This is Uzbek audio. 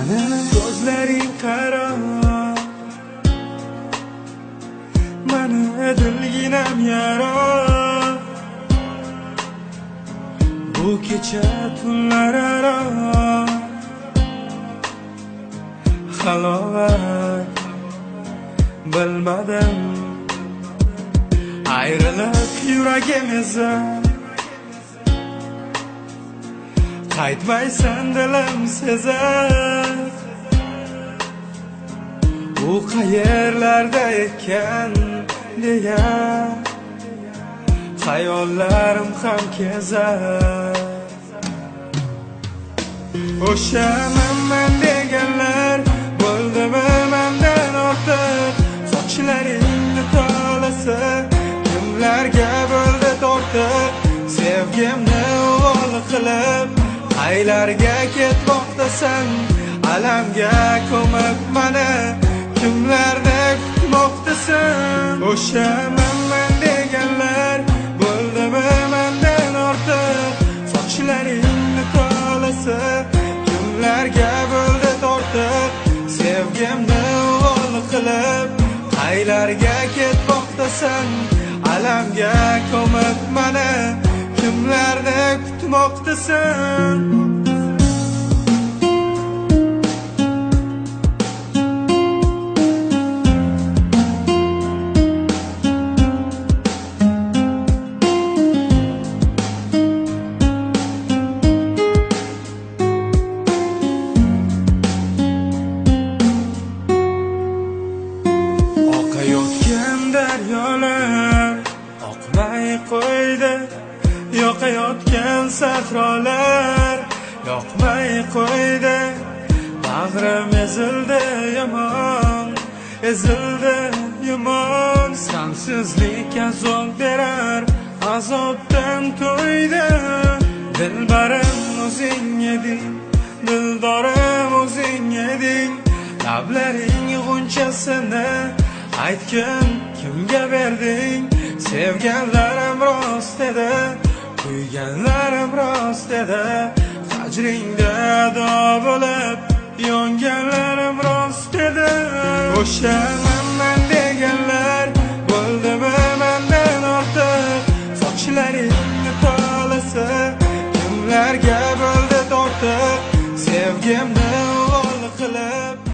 Ko'zlaring qaro, mana dilginam yaro. Bu kecha tunlar aro halovat bilmadim. Ayrılık yuragimizda qaytmaysan dilim sezar. U qayerlarda ekan deya hayollarim ham kezar. O'sha men deganlar bo'ldimi mendan ortiq. Sochlaringni tolasa kimlarga bo'ldi tortiq. Sevgimni uvol qilib qaylarga ketmoqdasan. Alamga ko'mib mani kimlarda kutmoqdasan. O'sha men deganlar bo'ldimi mendan ortiq. Sochlaringni tolasa kimlarga bo'ldi tortiq. Sevgimni uvol qilib qaylarga ketmoqdasan. Alamga ko'mib mani kimlarda kutmoqdasan. Daryolar oqmay qo'ydi, yoqayotgan sahrolar yoqmay qo'ydi. Bag'rim ezildi yomon, ezildi yomon. Sansizlik azob berar, azobdan to'ydi. Dilbarim o'zing eding, dildorim o'zing eding. Lablaring g'unchasini aytgin kimga berding. Sevganlarim rost edi, kuyganlarim rost edi. Hajringda ado bo'lib yonganlarim rost edi. O'sha men deganlar bo'ldimi mendan ortiq. Sochlaringni tolasa kimlarga bo'ldi tortiq. Sevgimni